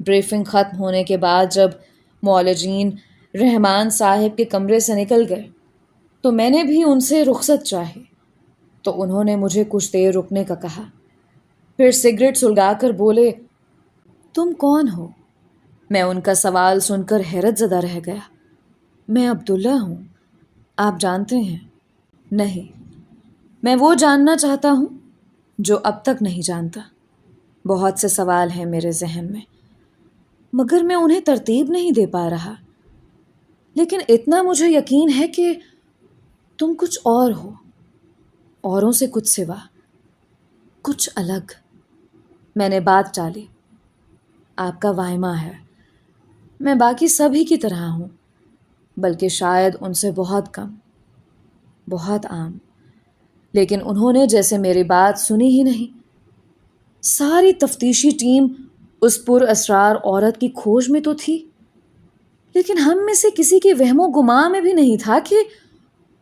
Briefing ختم ہونے کے بعد جب معالجین رحمان صاحب کے کمرے سے نکل گئے تو میں نے بھی ان سے رخصت چاہی، تو انہوں نے مجھے کچھ دیر رکنے کا کہا، پھر سگریٹ سلگا کر بولے، تم کون ہو؟ میں ان کا سوال سن کر حیرت زدہ رہ گیا۔ میں عبداللہ ہوں، آپ جانتے ہیں؟ نہیں، میں وہ جاننا چاہتا ہوں جو اب تک نہیں جانتا۔ بہت سے سوال ہیں میرے ذہن میں، مگر میں انہیں ترتیب نہیں دے پا رہا، لیکن اتنا مجھے یقین ہے کہ تم کچھ اور ہو، اوروں سے کچھ سوا، کچھ الگ۔ میں نے بات ٹالی، آپ کا واہمہ ہے، میں باقی سبھی کی طرح ہوں، بلکہ شاید ان سے بہت کم، بہت عام۔ لیکن انہوں نے جیسے میری بات سنی ہی نہیں۔ ساری تفتیشی ٹیم اس پر اسرار عورت کی کھوج میں تو تھی، لیکن ہم میں سے کسی کے وہم و گماں میں بھی نہیں تھا کہ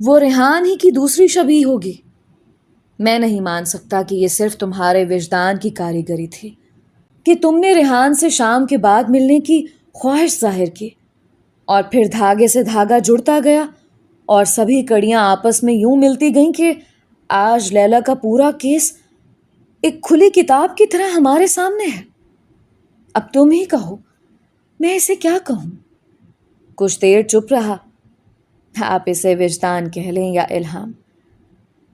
وہ ریحان ہی کی دوسری شبیہ ہوگی۔ میں نہیں مان سکتا کہ یہ صرف تمہارے وجدان کی کاریگری تھی کہ تم نے ریحان سے شام کے بعد ملنے کی خواہش ظاہر کی، اور پھر دھاگے سے دھاگا جڑتا گیا اور سبھی کڑیاں آپس میں یوں ملتی گئیں کہ آج لیلا کا پورا کیس ایک کھلی کتاب کی طرح ہمارے سامنے ہے۔ اب تم ہی کہو، میں اسے کیا کہوں؟ کچھ دیر چپ رہا۔ آپ اسے وجدان کہہ لیں یا الہام،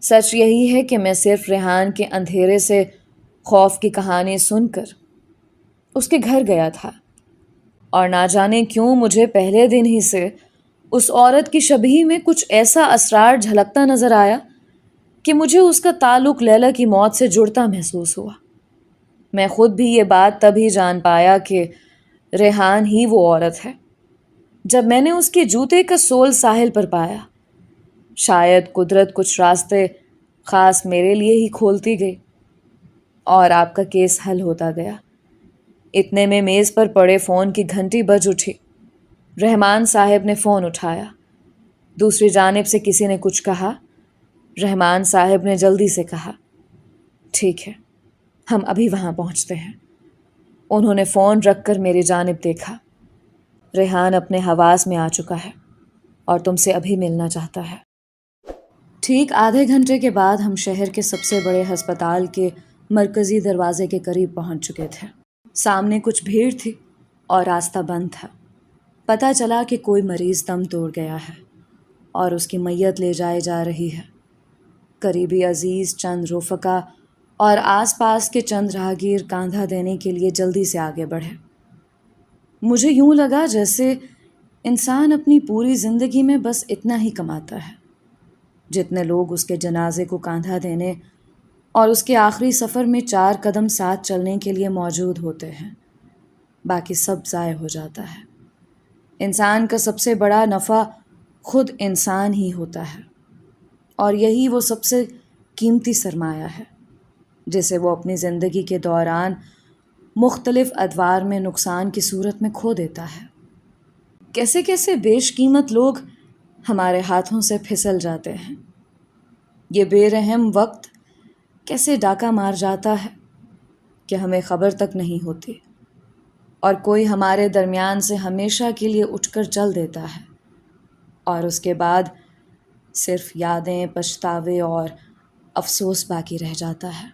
سچ یہی ہے کہ میں صرف ریحان کے اندھیرے سے خوف کی کہانی سن کر اس کے گھر گیا تھا، اور نہ جانے کیوں مجھے پہلے دن ہی سے اس عورت کی شبیہ میں کچھ ایسا اسرار جھلکتا نظر آیا کہ مجھے اس کا تعلق لیلا کی موت سے جڑتا محسوس ہوا۔ میں خود بھی یہ بات تبھی جان پایا کہ ریحان ہی وہ عورت ہے جب میں نے اس کے جوتے کا سول ساحل پر پایا۔ شاید قدرت کچھ راستے خاص میرے لیے ہی کھولتی گئی، اور آپ کا کیس حل ہوتا گیا۔ اتنے میں میز پر پڑے فون کی گھنٹی بج اٹھی۔ رحمان صاحب نے فون اٹھایا۔ دوسری جانب سے کسی نے کچھ کہا۔ رحمان صاحب نے جلدی سے کہا، ٹھیک ہے، ہم ابھی وہاں پہنچتے ہیں۔ انہوں نے فون رکھ کر میری جانب دیکھا۔ ریحان اپنے حواس میں آ چکا ہے اور تم سے ابھی ملنا چاہتا ہے۔ ٹھیک آدھے گھنٹے کے بعد ہم شہر کے سب سے بڑے ہسپتال کے مرکزی دروازے کے قریب پہنچ چکے تھے۔ سامنے کچھ بھیڑ تھی اور راستہ بند تھا۔ پتہ چلا کہ کوئی مریض دم توڑ گیا ہے اور اس کی میت لے جائی جا رہی ہے۔ قریبی عزیز، چند رفقا اور آس پاس کے چند راہگیر کاندھا دینے کے لیے جلدی سے آگے بڑھے۔ مجھے یوں لگا جیسے انسان اپنی پوری زندگی میں بس اتنا ہی کماتا ہے جتنے لوگ اس کے جنازے کو کاندھا دینے اور اس کے آخری سفر میں 4 قدم ساتھ چلنے کے لیے موجود ہوتے ہیں، باقی سب ضائع ہو جاتا ہے۔ انسان کا سب سے بڑا نفع خود انسان ہی ہوتا ہے، اور یہی وہ سب سے قیمتی سرمایہ ہے جسے وہ اپنی زندگی کے دوران مختلف ادوار میں نقصان کی صورت میں کھو دیتا ہے۔ کیسے کیسے بیش قیمت لوگ ہمارے ہاتھوں سے پھسل جاتے ہیں۔ یہ بے رحم وقت کیسے ڈاکہ مار جاتا ہے کہ ہمیں خبر تک نہیں ہوتی، اور کوئی ہمارے درمیان سے ہمیشہ کے لیے اٹھ کر چل دیتا ہے، اور اس کے بعد صرف یادیں، پچھتاوے اور افسوس باقی رہ جاتا ہے۔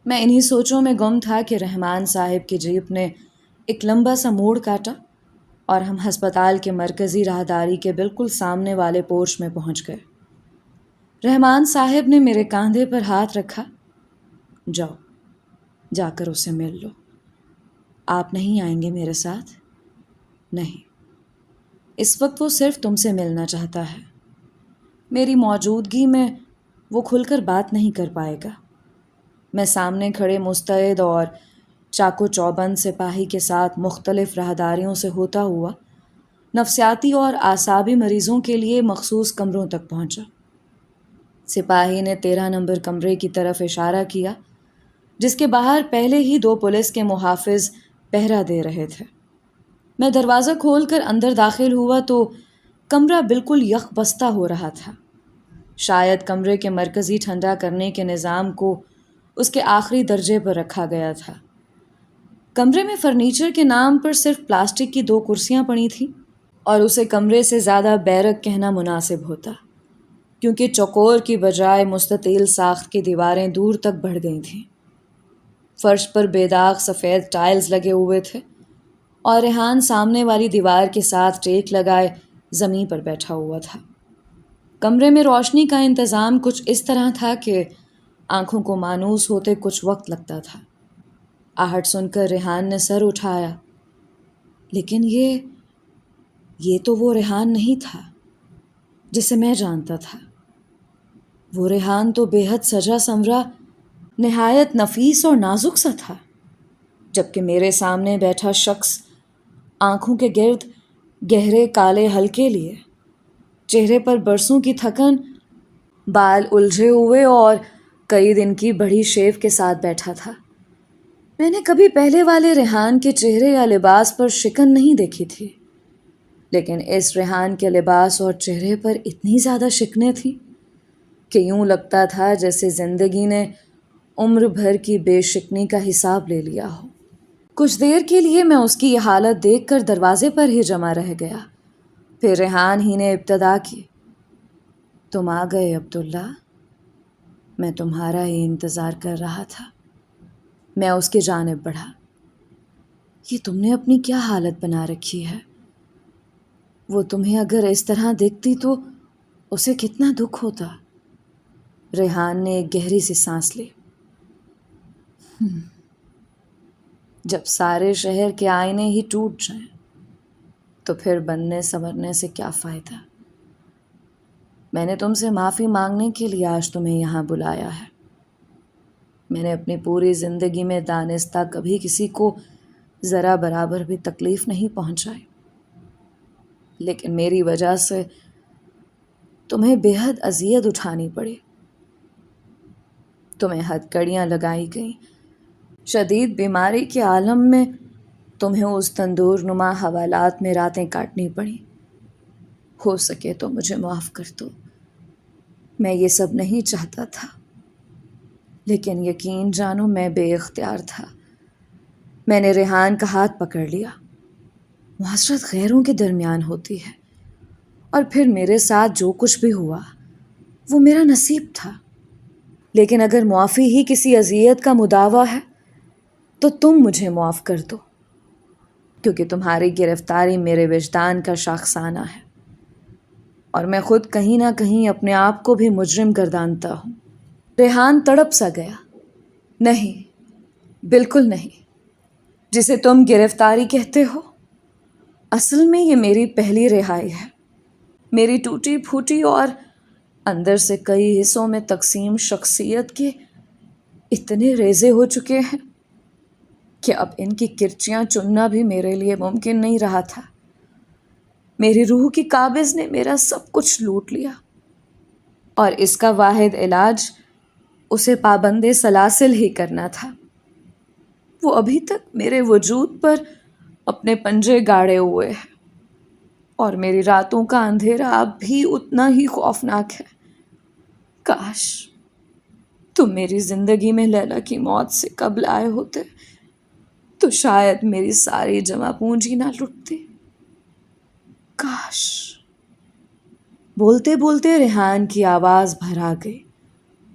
میں انہی سوچوں میں گم تھا کہ رحمان صاحب کی جیپ نے ایک لمبا سا موڑ کاٹا اور ہم ہسپتال کے مرکزی راہداری کے بالکل سامنے والے پورچ میں پہنچ گئے۔ رحمان صاحب نے میرے کاندھے پر ہاتھ رکھا، جاؤ، جا کر اسے مل لو۔ آپ نہیں آئیں گے میرے ساتھ؟ نہیں، اس وقت وہ صرف تم سے ملنا چاہتا ہے۔ میری موجودگی میں وہ کھل کر بات نہیں کر پائے گا۔ میں سامنے کھڑے مستعد اور چاقو چوبند سپاہی کے ساتھ مختلف راہداریوں سے ہوتا ہوا نفسیاتی اور اعصابی مریضوں کے لیے مخصوص کمروں تک پہنچا۔ سپاہی نے 13 نمبر کمرے کی طرف اشارہ کیا، جس کے باہر پہلے ہی 2 پولیس کے محافظ پہرا دے رہے تھے۔ میں دروازہ کھول کر اندر داخل ہوا تو کمرہ بالکل یک بستہ ہو رہا تھا۔ شاید کمرے کے مرکزی ٹھنڈا کرنے کے نظام کو اس کے آخری درجے پر رکھا گیا تھا۔ کمرے میں فرنیچر کے نام پر صرف پلاسٹک کی 2 کرسیاں پڑی تھیں، اور اسے کمرے سے زیادہ بیرک کہنا مناسب ہوتا، کیونکہ چوکور کی بجائے مستطیل ساخت کی دیواریں دور تک بڑھ گئی تھیں۔ فرش پر بے داغ سفید ٹائلز لگے ہوئے تھے، اور ریحان سامنے والی دیوار کے ساتھ ٹیک لگائے زمین پر بیٹھا ہوا تھا۔ کمرے میں روشنی کا انتظام کچھ اس طرح تھا کہ آنکھوں کو مانوس ہوتے کچھ وقت لگتا تھا۔ آہٹ سن کر ریحان نے سر اٹھایا، لیکن یہ تو وہ ریحان نہیں تھا جسے میں جانتا تھا۔ وہ ریحان تو بے حد سجا سنورا، نہایت نفیس اور نازک سا تھا، جبکہ میرے سامنے بیٹھا شخص آنکھوں کے گرد گہرے کالے حلقے لیے، چہرے پر برسوں کی تھکن، بال الجھے ہوئے اور کئی دن کی بڑی شیو کے ساتھ بیٹھا تھا۔ میں نے کبھی پہلے والے ریحان کے چہرے یا لباس پر شکن نہیں دیکھی تھی، لیکن اس ریحان کے لباس اور چہرے پر اتنی زیادہ شکنیں تھیں کہ یوں لگتا تھا جیسے زندگی نے عمر بھر کی بے شکنی کا حساب لے لیا ہو۔ کچھ دیر کے لیے میں اس کی یہ حالت دیکھ کر دروازے پر ہی جمع رہ گیا۔ پھر ریحان ہی نے ابتدا کی، تم آ گئے عبداللہ، میں تمہارا ہی انتظار کر رہا تھا۔ میں اس کی جانب بڑھا۔ یہ تم نے اپنی کیا حالت بنا رکھی ہے؟ وہ تمہیں اگر اس طرح دیکھتی تو اسے کتنا دکھ ہوتا۔ ریحان نے ایک گہری سی سانس لی۔ جب سارے شہر کے آئینے ہی ٹوٹ جائیں تو پھر بننے سنورنے سے کیا فائدہ؟ میں نے تم سے معافی مانگنے کے لیے آج تمہیں یہاں بلایا ہے۔ میں نے اپنی پوری زندگی میں دانستہ کبھی کسی کو ذرا برابر بھی تکلیف نہیں پہنچائی، لیکن میری وجہ سے تمہیں بے حد اذیت اٹھانی پڑی۔ تمہیں ہتھکڑیاں لگائی گئیں، شدید بیماری کے عالم میں تمہیں اس تندور نما حوالات میں راتیں کاٹنی پڑیں۔ ہو سکے تو مجھے معاف کر دو، میں یہ سب نہیں چاہتا تھا، لیکن یقین جانو میں بے اختیار تھا۔ میں نے ریحان کا ہاتھ پکڑ لیا۔ معاشرت غیروں کے درمیان ہوتی ہے، اور پھر میرے ساتھ جو کچھ بھی ہوا وہ میرا نصیب تھا، لیکن اگر معافی ہی کسی اذیت کا مداوع ہے تو تم مجھے معاف کر دو، کیونکہ تمہاری گرفتاری میرے وجدان کا شاخسانہ ہے، اور میں خود کہیں نہ کہیں اپنے آپ کو بھی مجرم گردانتا ہوں۔ ریحان تڑپ سا گیا۔ نہیں، بالکل نہیں، جسے تم گرفتاری کہتے ہو، اصل میں یہ میری پہلی رہائی ہے۔ میری ٹوٹی پھوٹی اور اندر سے کئی حصوں میں تقسیم شخصیت کے اتنے ریزے ہو چکے ہیں کہ اب ان کی کرچیاں چننا بھی میرے لیے ممکن نہیں رہا تھا۔ میری روح کی قابض نے میرا سب کچھ لوٹ لیا، اور اس کا واحد علاج اسے پابند سلاسل ہی کرنا تھا۔ وہ ابھی تک میرے وجود پر اپنے پنجے گاڑے ہوئے ہے، اور میری راتوں کا اندھیرا اب بھی اتنا ہی خوفناک ہے۔ کاش تم میری زندگی میں لیلا کی موت سے قبل آئے ہوتے تو شاید میری ساری جمع پونجی نہ لٹتی۔ کاش۔ بولتے بولتے ریحان کی آواز بھر آ گئی،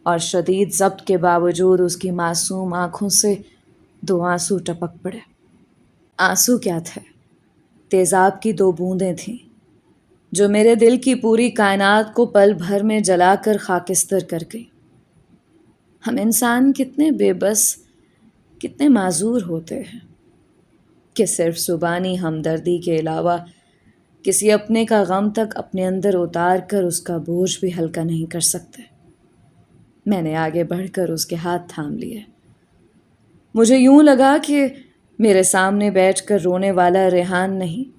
اور شدید ضبط کے باوجود اس کی معصوم آنکھوں سے 2 آنسو ٹپک پڑے۔ آنسو کیا تھے، تیزاب کی 2 بوندیں تھیں جو میرے دل کی پوری کائنات کو پل بھر میں جلا کر خاکستر کر گئی۔ ہم انسان کتنے بے بس، کتنے معذور ہوتے ہیں کہ صرف زبانی ہمدردی کے علاوہ کسی اپنے کا غم تک اپنے اندر اتار کر اس کا بوجھ بھی ہلکا نہیں کر سکتے۔ میں نے آگے بڑھ کر اس کے ہاتھ تھام لیے۔ مجھے یوں لگا کہ میرے سامنے بیٹھ کر رونے والا ریحان نہیں،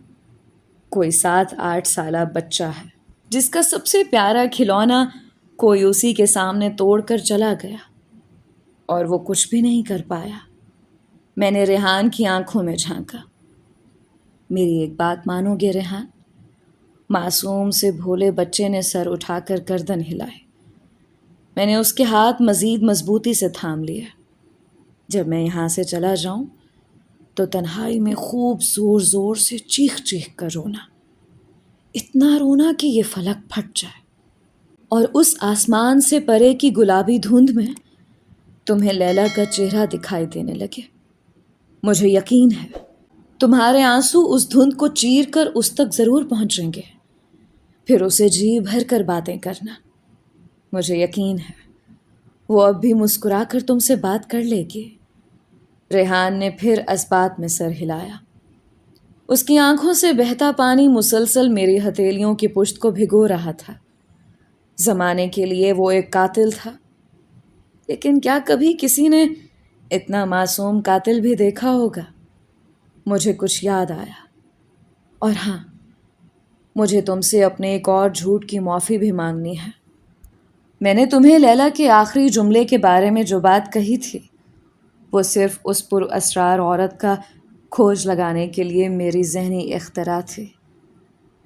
کوئی 7-8 سالہ بچہ ہے جس کا سب سے پیارا کھلونا کوئی اسی کے سامنے توڑ کر چلا گیا، اور وہ کچھ بھی نہیں کر پایا۔ میں نے ریحان کی آنکھوں میں جھانکا۔ میری ایک بات مانو گے ریحان؟ معصوم سے بھولے بچے نے سر اٹھا کر گردن ہلائی۔ میں نے اس کے ہاتھ مزید مضبوطی سے تھام لیے۔ جب میں یہاں سے چلا جاؤں تو تنہائی میں خوب زور زور سے چیخ چیخ کر رونا، اتنا رونا کہ یہ فلک پھٹ جائے، اور اس آسمان سے پرے کی گلابی دھند میں تمہیں لیلا کا چہرہ دکھائی دینے لگے۔ مجھے یقین ہے تمہارے آنسو اس دھند کو چیر کر اس تک ضرور پہنچیں گے، پھر اسے جی بھر کر باتیں کرنا۔ مجھے یقین ہے وہ اب بھی مسکرا کر تم سے بات کر لے گی۔ ریحان نے پھر اسبات میں سر ہلایا۔ اس کی آنکھوں سے بہتا پانی مسلسل میری ہتھیلیوں کی پشت کو بھگو رہا تھا۔ زمانے کے لیے وہ ایک قاتل تھا، لیکن کیا کبھی کسی نے اتنا معصوم قاتل بھی دیکھا ہوگا؟ مجھے کچھ یاد آیا، اور ہاں، مجھے تم سے اپنے ایک اور جھوٹ کی معافی بھی مانگنی ہے۔ میں نے تمہیں لیلا کے آخری جملے کے بارے میں جو بات کہی تھی، وہ صرف اس پر اسرار عورت کا کھوج لگانے کے لیے میری ذہنی اختراع تھی۔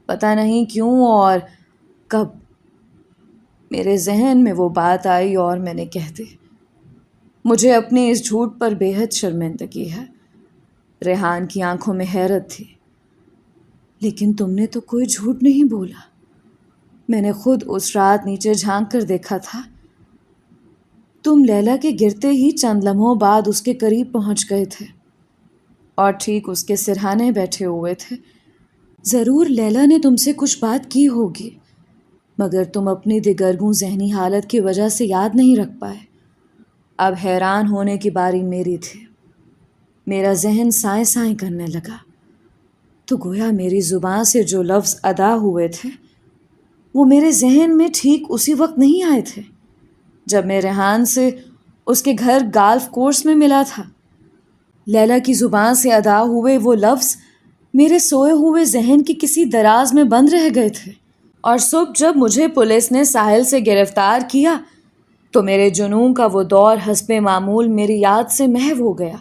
پتہ نہیں کیوں اور کب میرے ذہن میں وہ بات آئی اور میں نے کہہ دی۔ مجھے اپنے اس جھوٹ پر بے حد شرمندگی ہے۔ ریحان کی آنکھوں میں حیرت تھی۔ لیکن تم نے تو کوئی جھوٹ نہیں بولا۔ میں نے خود اس رات نیچے جھانک کر دیکھا تھا۔ تم لیلا کے گرتے ہی چند لمحوں بعد اس کے قریب پہنچ گئے تھے اور ٹھیک اس کے سرہانے بیٹھے ہوئے تھے۔ ضرور لیلا نے تم سے کچھ بات کی ہوگی، مگر تم اپنی دگرگوں ذہنی حالت کی وجہ سے یاد نہیں رکھ پائے۔ اب حیران ہونے کی باری میری تھی۔ میرا ذہن سائیں سائیں کرنے لگا، تو گویا میری زبان سے جو لفظ ادا ہوئے تھے وہ میرے ذہن میں ٹھیک اسی وقت نہیں آئے تھے جب میں ریحان سے اس کے گھر گالف کورس میں ملا تھا۔ لیلا کی زبان سے ادا ہوئے وہ لفظ میرے سوئے ہوئے ذہن کی کسی دراز میں بند رہ گئے تھے، اور صبح جب مجھے پولیس نے ساحل سے گرفتار کیا تو میرے جنون کا وہ دور حسب معمول میری یاد سے محو ہو گیا۔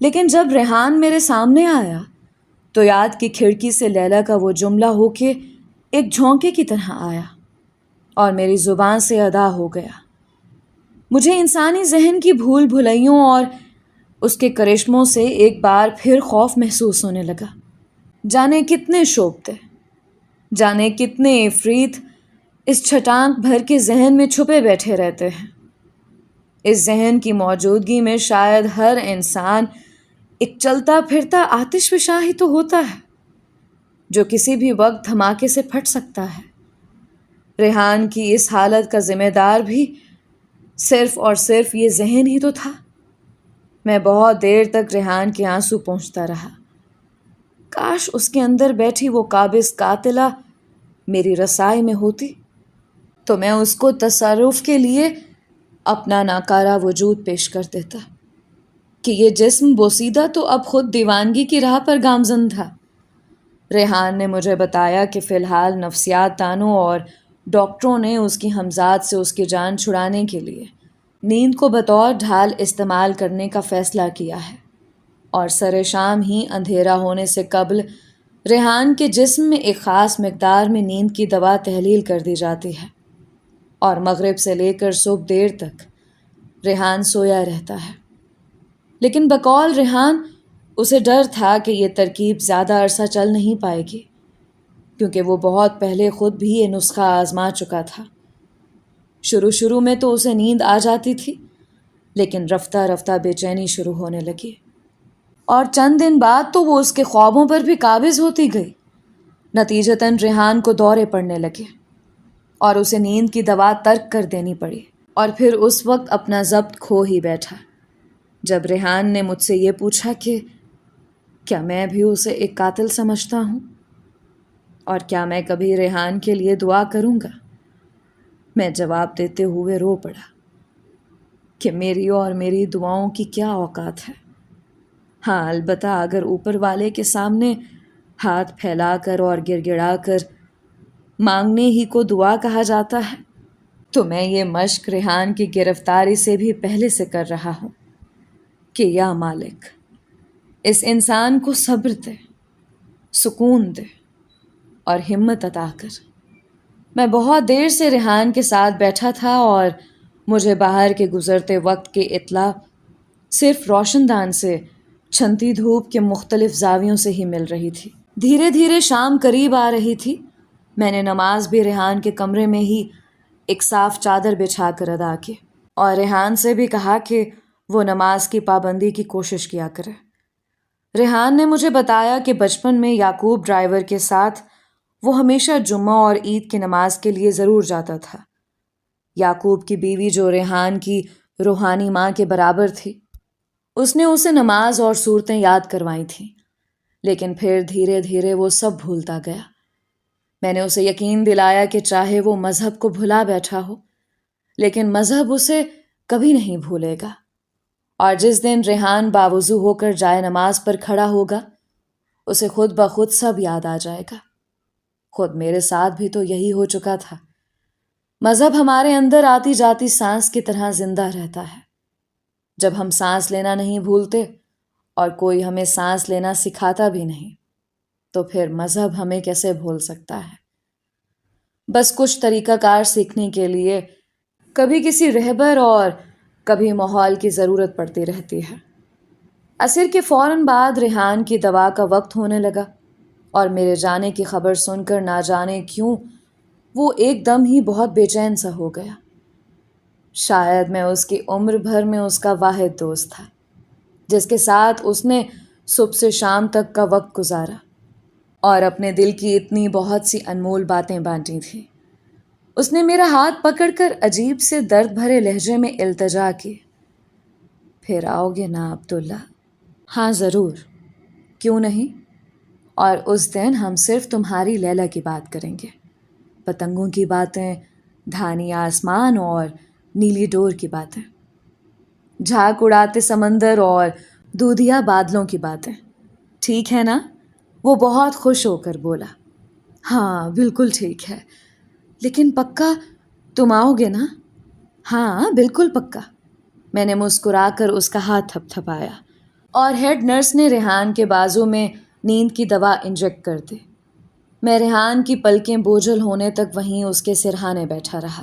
لیکن جب ریحان میرے سامنے آیا تو یاد کی کھڑکی سے لیلا کا وہ جملہ ہو کے ایک جھونکے کی طرح آیا اور میری زبان سے ادا ہو گیا۔ مجھے انسانی ذہن کی بھول بھلائیوں اور اس کے کرشموں سے ایک بار پھر خوف محسوس ہونے لگا۔ جانے کتنے شوبتے، جانے کتنے عفریت اس چھٹانک بھر کے ذہن میں چھپے بیٹھے رہتے ہیں۔ اس ذہن کی موجودگی میں شاید ہر انسان ایک چلتا پھرتا آتش فشاں ہی تو ہوتا ہے جو کسی بھی وقت دھماکے سے پھٹ سکتا ہے۔ ریحان کی اس حالت کا ذمہ دار بھی صرف اور صرف یہ ذہن ہی تو تھا۔ میں بہت دیر تک ریحان کے آنسو پونچھتا رہا۔ کاش اس کے اندر بیٹھی وہ قابض قاتلہ میری رسائی میں ہوتی تو میں اس کو تصرف کے لیے اپنا ناکارہ وجود پیش کر دیتا کہ یہ جسم بوسیدہ تو اب خود دیوانگی کی راہ پر گامزن تھا۔ ریحان نے مجھے بتایا کہ فی الحال نفسیات دانوں اور ڈاکٹروں نے اس کی ہمزاد سے اس کی جان چھڑانے کے لیے نیند کو بطور ڈھال استعمال کرنے کا فیصلہ کیا ہے، اور سر شام ہی اندھیرا ہونے سے قبل ریحان کے جسم میں ایک خاص مقدار میں نیند کی دوا تحلیل کر دی جاتی ہے، اور مغرب سے لے کر صبح دیر تک ریحان سویا رہتا ہے۔ لیکن بقول ریحان اسے ڈر تھا کہ یہ ترکیب زیادہ عرصہ چل نہیں پائے گی، کیونکہ وہ بہت پہلے خود بھی یہ نسخہ آزما چکا تھا۔ شروع میں تو اسے نیند آ جاتی تھی، لیکن رفتہ رفتہ بے چینی شروع ہونے لگی، اور چند دن بعد تو وہ اس کے خوابوں پر بھی قابض ہوتی گئی۔ نتیجتاً ریحان کو دورے پڑنے لگے اور اسے نیند کی دوا ترک کر دینی پڑی، اور پھر اس وقت اپنا ضبط کھو ہی بیٹھا جب ریحان نے مجھ سے یہ پوچھا کہ کیا میں بھی اسے ایک قاتل سمجھتا ہوں، اور کیا میں کبھی ریحان کے لیے دعا کروں گا۔ میں جواب دیتے ہوئے رو پڑا کہ میری اور میری دعاؤں کی کیا اوقات ہے۔ ہاں، البتہ اگر اوپر والے کے سامنے ہاتھ پھیلا کر اور گڑ گڑا کر مانگنے ہی کو دعا کہا جاتا ہے تو میں یہ مشق ریحان کی گرفتاری سے بھی پہلے سے کر رہا ہوں کہ یا مالک، اس انسان کو صبر دے، سکون دے اور ہمت عطا کر۔ میں بہت دیر سے ریحان کے ساتھ بیٹھا تھا اور مجھے باہر کے گزرتے وقت کی اطلاع صرف روشن دان سے چھنتی دھوپ کے مختلف زاویوں سے ہی مل رہی تھی۔ دھیرے دھیرے شام قریب آ رہی تھی۔ میں نے نماز بھی ریحان کے کمرے میں ہی ایک صاف چادر بچھا کر ادا کی، اور ریحان سے بھی کہا کہ وہ نماز کی پابندی کی کوشش کیا کرے۔ ریحان نے مجھے بتایا کہ بچپن میں یعقوب ڈرائیور کے ساتھ وہ ہمیشہ جمعہ اور عید کی نماز کے لیے ضرور جاتا تھا۔ یعقوب کی بیوی، جو ریحان کی روحانی ماں کے برابر تھی، اس نے اسے نماز اور صورتیں یاد کروائی تھیں، لیکن پھر دھیرے دھیرے وہ سب بھولتا گیا۔ میں نے اسے یقین دلایا کہ چاہے وہ مذہب کو بھلا بیٹھا ہو، لیکن مذہب اسے کبھی نہیں بھولے گا، اور جس دن ریحان باوضو ہو کر جائے نماز پر کھڑا ہوگا، اسے خود بخود سب یاد آ جائے گا۔ خود میرے ساتھ بھی تو یہی ہو چکا تھا۔ مذہب ہمارے اندر آتی جاتی سانس کی طرح زندہ رہتا ہے۔ جب ہم سانس لینا نہیں بھولتے اور کوئی ہمیں سانس لینا سکھاتا بھی نہیں، تو پھر مذہب ہمیں کیسے بھول سکتا ہے؟ بس کچھ طریقہ کار سیکھنے کے لیے کبھی کسی رہبر اور کبھی ماحول کی ضرورت پڑتی رہتی ہے۔ عصر کے فوراً بعد ریحان کی دوا کا وقت ہونے لگا، اور میرے جانے کی خبر سن کر نہ جانے کیوں وہ ایک دم ہی بہت بے چین سا ہو گیا۔ شاید میں اس کی عمر بھر میں اس کا واحد دوست تھا، جس کے ساتھ اس نے صبح سے شام تک کا وقت گزارا اور اپنے دل کی اتنی بہت سی انمول باتیں بانٹی تھیں۔ اس نے میرا ہاتھ پکڑ کر عجیب سے درد بھرے لہجے میں التجا کی، پھر آؤ گے نا عبداللہ؟ ہاں ضرور، کیوں نہیں؟ اور اس دن ہم صرف تمہاری لیلا کی بات کریں گے، پتنگوں کی باتیں، دھانی آسمان اور نیلی ڈور کی باتیں، جھاگ اڑاتے سمندر اور دودھیا بادلوں کی باتیں، ٹھیک ہے نا؟ وہ بہت خوش ہو کر بولا۔ ہاں بالکل ٹھیک ہے، لیکن پکا تم آؤ گے نا؟ ہاں بالکل پکا۔ میں نے مسکرا کر اس کا ہاتھ تھپ تھپایا، اور ہیڈ نرس نے ریحان کے بازو میں نیند کی دوا انجیکٹ کر دی۔ میں ریحان کی پلکیں بوجھل ہونے تک وہیں اس کے سرہانے بیٹھا رہا۔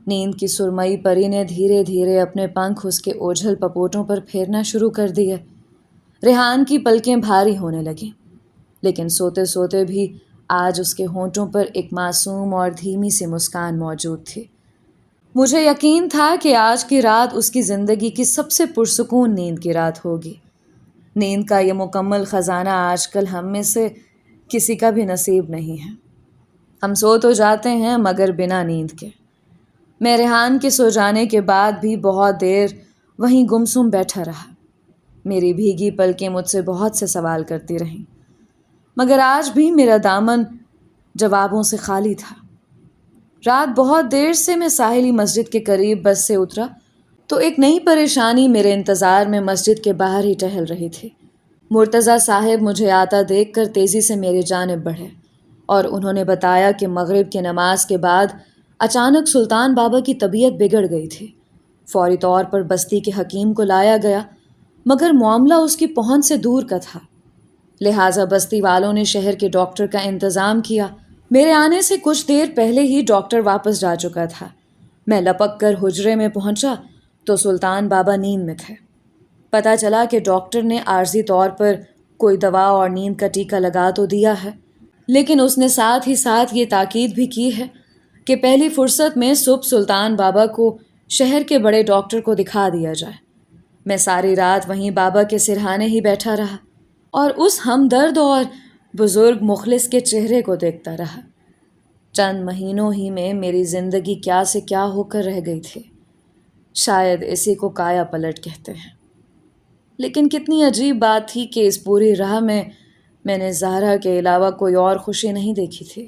نیند کی سرمئی پری نے دھیرے دھیرے اپنے پنکھ اس کے اوجھل پپوٹوں پر پھیرنا شروع کر دیے۔ ریحان کی پلکیں بھاری ہونے لگیں، لیکن سوتے سوتے بھی آج اس کے ہونٹوں پر ایک معصوم اور دھیمی سی مسکان موجود تھی۔ مجھے یقین تھا کہ آج کی رات اس کی زندگی کی سب سے پرسکون نیند کی رات ہوگی۔ نیند کا یہ مکمل خزانہ آج کل ہم میں سے کسی کا بھی نصیب نہیں ہے۔ ہم سو تو جاتے ہیں مگر بنا نیند کے۔ میں ریحان کے سو جانے کے بعد بھی بہت دیر وہیں گمسم بیٹھا رہا۔ میری بھیگی پلکیں مجھ سے بہت سے سوال کرتی رہیں، مگر آج بھی میرا دامن جوابوں سے خالی تھا۔ رات بہت دیر سے میں ساحلی مسجد کے قریب بس سے اترا تو ایک نئی پریشانی میرے انتظار میں مسجد کے باہر ہی ٹہل رہی تھی۔ مرتضیٰ صاحب مجھے آتا دیکھ کر تیزی سے میری جانب بڑھے، اور انہوں نے بتایا کہ مغرب کی نماز کے بعد اچانک سلطان بابا کی طبیعت بگڑ گئی تھی۔ فوری طور پر بستی کے حکیم کو لایا گیا، مگر معاملہ اس کی پہنچ سے دور کا تھا، لہٰذا بستی والوں نے شہر کے ڈاکٹر کا انتظام کیا۔ میرے آنے سے کچھ دیر پہلے ہی ڈاکٹر واپس جا چکا تھا۔ میں لپک کر حجرے میں پہنچا تو سلطان بابا نیند میں تھے۔ پتہ چلا کہ ڈاکٹر نے عارضی طور پر کوئی دوا اور نیند کا ٹیکہ لگا تو دیا ہے، لیکن اس نے ساتھ ہی ساتھ یہ تاکید بھی کی ہے کہ پہلی فرصت میں صبح سلطان بابا کو شہر کے بڑے ڈاکٹر کو دکھا دیا جائے۔ میں ساری رات وہیں بابا کے سرہانے ہی بیٹھا رہا اور اس ہمدرد اور بزرگ مخلص کے چہرے کو دیکھتا رہا۔ چند مہینوں ہی میں میری زندگی کیا سے کیا ہو کر رہ گئی تھی۔ شاید اسی کو کایا پلٹ کہتے ہیں۔ لیکن کتنی عجیب بات تھی کہ اس پوری راہ میں نے زہرا کے علاوہ کوئی اور خوشی نہیں دیکھی تھی۔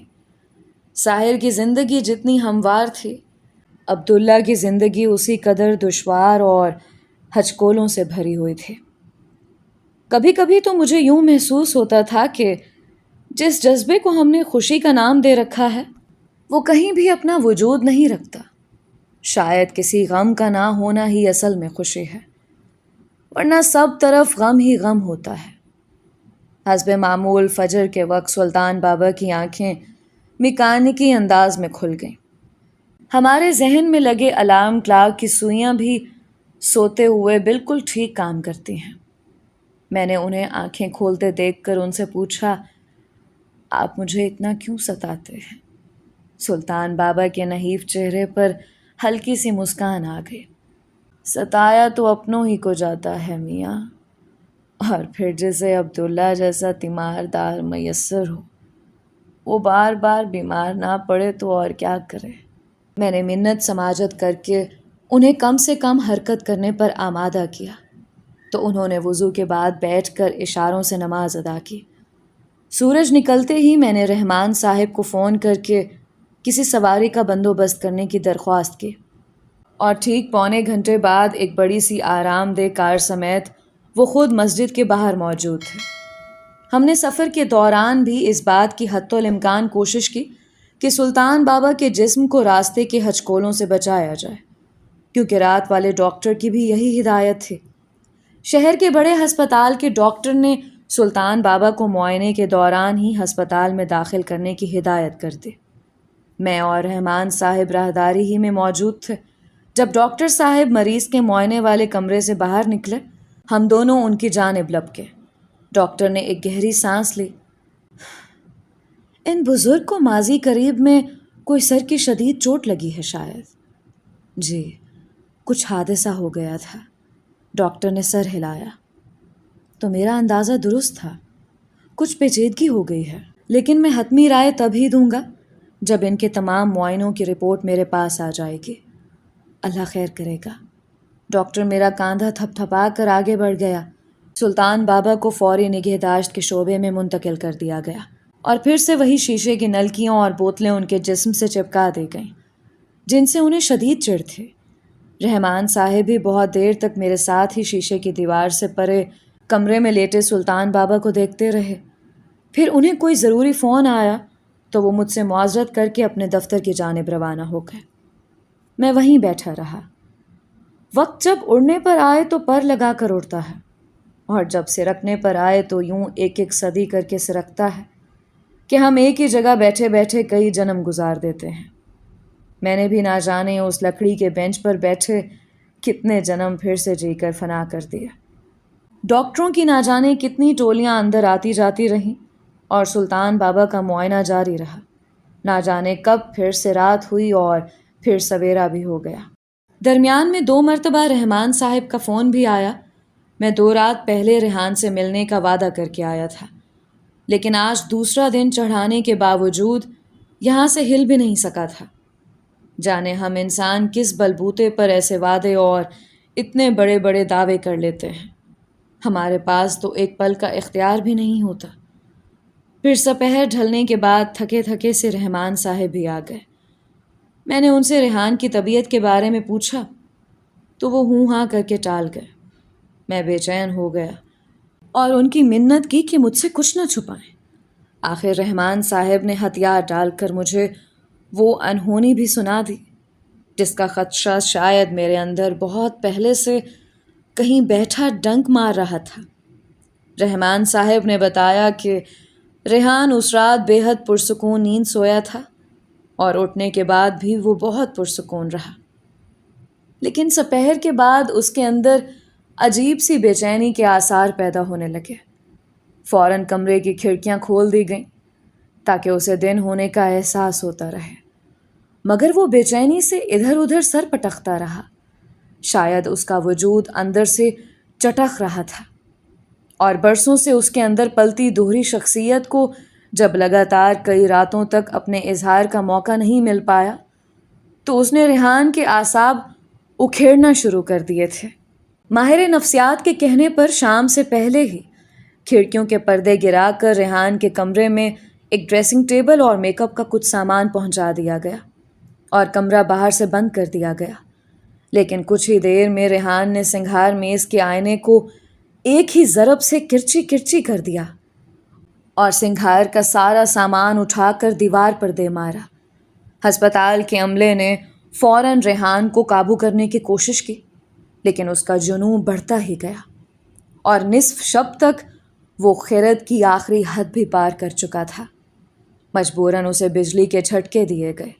ساحر کی زندگی جتنی ہموار تھی، عبداللہ کی زندگی اسی قدر دشوار اور ہچکولوں سے بھری ہوئی تھی۔ کبھی کبھی تو مجھے یوں محسوس ہوتا تھا کہ جس جذبے کو ہم نے خوشی کا نام دے رکھا ہے، وہ کہیں بھی اپنا وجود نہیں رکھتا۔ شاید کسی غم کا نہ ہونا ہی اصل میں خوشی ہے، ورنہ سب طرف غم ہی غم ہوتا ہے۔ حسب معمول فجر کے وقت سلطان بابا کی آنکھیں میکانکی انداز میں کھل گئیں۔ ہمارے ذہن میں لگے الارم کلاک کی سوئیاں بھی سوتے ہوئے بالکل ٹھیک کام کرتی ہیں۔ میں نے انہیں آنکھیں کھولتے دیکھ کر ان سے پوچھا، آپ مجھے اتنا کیوں ستاتے ہیں؟ سلطان بابا کے نحیف چہرے پر ہلکی سی مسکان آ گئی۔ ستایا تو اپنوں ہی کو جاتا ہے میاں، اور پھر جسے عبداللہ جیسا تیماردار میسر ہو وہ بار بار بیمار نہ پڑے تو اور کیا کرے۔ میں نے منت سماجت کر کے انہیں کم سے کم حرکت کرنے پر آمادہ کیا تو انہوں نے وضو کے بعد بیٹھ کر اشاروں سے نماز ادا کی۔ سورج نکلتے ہی میں نے رحمان صاحب کو فون کر کے کسی سواری کا بندوبست کرنے کی درخواست کی، اور ٹھیک پونے گھنٹے بعد ایک بڑی سی آرام دہ کار سمیت وہ خود مسجد کے باہر موجود تھے۔ ہم نے سفر کے دوران بھی اس بات کی حتی الامکان کوشش کی کہ سلطان بابا کے جسم کو راستے کے ہچکولوں سے بچایا جائے، کیونکہ رات والے ڈاکٹر کی بھی یہی ہدایت تھی۔ شہر کے بڑے ہسپتال کے ڈاکٹر نے سلطان بابا کو معائنے کے دوران ہی ہسپتال میں داخل کرنے کی ہدایت کر دی۔ میں اور رحمان صاحب راہداری ہی میں موجود تھے۔ جب ڈاکٹر صاحب مریض کے معائنے والے کمرے سے باہر نکلے، ہم دونوں ان کی جانب لپکے۔ ڈاکٹر نے ایک گہری سانس لی۔ ان بزرگ کو ماضی قریب میں کوئی سر کی شدید چوٹ لگی ہے شاید۔ جی، کچھ حادثہ ہو گیا تھا۔ ڈاکٹر نے سر ہلایا۔ تو میرا اندازہ درست تھا، کچھ پیچیدگی ہو گئی ہے، لیکن میں حتمی رائے تب ہی دوں گا جب ان کے تمام معائنوں کی رپورٹ میرے پاس آ جائے گی۔ اللہ خیر کرے گا۔ ڈاکٹر میرا کاندھا تھپ تھپا کر آگے بڑھ گیا۔ سلطان بابا کو فوری نگہداشت کے شعبے میں منتقل کر دیا گیا، اور پھر سے وہی شیشے کی نلکیوں اور بوتلیں ان کے جسم سے چپکا دی گئیں جن سے انہیں شدید چڑ تھی۔ رحمان صاحب بھی بہت دیر تک میرے ساتھ ہی شیشے کی دیوار سے پرے کمرے میں لیٹے سلطان بابا کو دیکھتے رہے۔ پھر انہیں کوئی ضروری فون آیا تو وہ مجھ سے معذرت کر کے اپنے دفتر کی جانب روانہ ہو گئے۔ میں وہیں بیٹھا رہا۔ وقت جب اڑنے پر آئے تو پر لگا کر اڑتا ہے، اور جب سرکنے پر آئے تو یوں ایک ایک صدی کر کے سرکتا ہے کہ ہم ایک ہی جگہ بیٹھے بیٹھے کئی جنم گزار دیتے ہیں۔ میں نے بھی نہ جانے اس لکڑی کے بینچ پر بیٹھے کتنے جنم پھر سے جی کر فنا کر دیا۔ ڈاکٹروں کی نہ جانے کتنی ٹولیاں اندر آتی جاتی رہیں، اور سلطان بابا کا معائنہ جاری رہا۔ نہ جانے کب پھر سے رات ہوئی اور پھر سویرا بھی ہو گیا۔ درمیان میں 2 مرتبہ رحمان صاحب کا فون بھی آیا۔ میں 2 رات پہلے ریحان سے ملنے کا وعدہ کر کے آیا تھا، لیکن آج دوسرا دن چڑھانے کے باوجود یہاں سے ہل بھی نہیں سکا تھا۔ جانے ہم انسان کس بلبوتے پر ایسے وعدے اور اتنے بڑے بڑے دعوے کر لیتے ہیں۔ ہمارے پاس تو ایک پل کا اختیار بھی نہیں ہوتا۔ پھر سپہر ڈھلنے کے بعد تھکے تھکے سے رحمان صاحب بھی آ گئے۔ میں نے ان سے ریحان کی طبیعت کے بارے میں پوچھا تو وہ ہوں ہاں کر کے ٹال گئے۔ میں بے چین ہو گیا اور ان کی منت کی کہ مجھ سے کچھ نہ چھپائیں۔ آخر رحمان صاحب نے ہتھیار ڈال کر مجھے وہ انہونی بھی سنا دی جس کا خدشہ شاید میرے اندر بہت پہلے سے کہیں بیٹھا ڈنک مار رہا تھا۔ رحمان صاحب نے بتایا کہ ریحان اس رات بے حد پرسکون نیند سویا تھا، اور اٹھنے کے بعد بھی وہ بہت پرسکون رہا، لیکن سپہر کے بعد اس کے اندر عجیب سی بے چینی کے آثار پیدا ہونے لگے۔ فوراً کمرے کی کھڑکیاں کھول دی گئیں تاکہ اسے دن ہونے کا احساس ہوتا رہے، مگر وہ بے چینی سے ادھر ادھر سر پٹکتا رہا۔ شاید اس کا وجود اندر سے چٹخ رہا تھا، اور برسوں سے اس کے اندر پلتی دوہری شخصیت کو جب لگاتار کئی راتوں تک اپنے اظہار کا موقع نہیں مل پایا تو اس نے ریحان کے اعصاب اکھیڑنا شروع کر دیے تھے۔ ماہر نفسیات کے کہنے پر شام سے پہلے ہی کھڑکیوں کے پردے گرا کر ریحان کے کمرے میں ایک ڈریسنگ ٹیبل اور میک اپ کا کچھ سامان پہنچا دیا گیا اور کمرہ باہر سے بند کر دیا گیا، لیکن کچھ ہی دیر میں ریحان نے سنگھار میز کے آئینے کو ایک ہی ضرب سے کرچی کرچی کر دیا اور سنگھار کا سارا سامان اٹھا کر دیوار پر دے مارا۔ ہسپتال کے عملے نے فوراً ریحان کو قابو کرنے کی کوشش کی، لیکن اس کا جنون بڑھتا ہی گیا، اور نصف شب تک وہ خرد کی آخری حد بھی پار کر چکا تھا۔ مجبوراً اسے بجلی کے جھٹکے دیے گئے،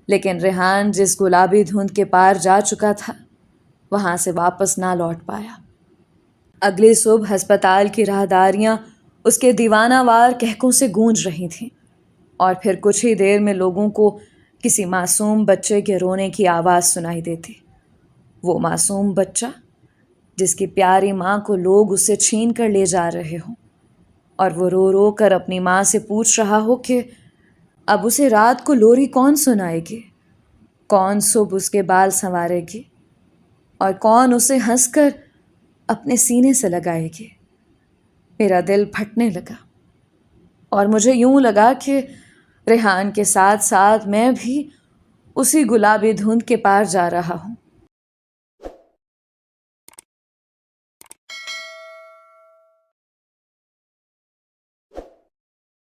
لیکن ریحان جس گلابی دھند کے پار جا چکا تھا وہاں سے واپس نہ لوٹ پایا۔ اگلی صبح ہسپتال کی راہداریاں اس کے دیوانہ وار کہکوں سے گونج رہی تھیں، اور پھر کچھ ہی دیر میں لوگوں کو کسی معصوم بچے کے رونے کی آواز سنائی دیتی۔ وہ معصوم بچہ جس کی پیاری ماں کو لوگ اسے چھین کر لے جا رہے ہوں، اور وہ رو رو کر اپنی ماں سے پوچھ رہا ہو کہ اب اسے رات کو لوری کون سنائے گی، کون صبح اس کے بال سنوارے گی، اور کون اسے ہنس کر اپنے سینے سے لگائے گی۔ میرا دل پھٹنے لگا، اور مجھے یوں لگا کہ ریحان کے ساتھ ساتھ میں بھی اسی گلابی دھند کے پار جا رہا ہوں۔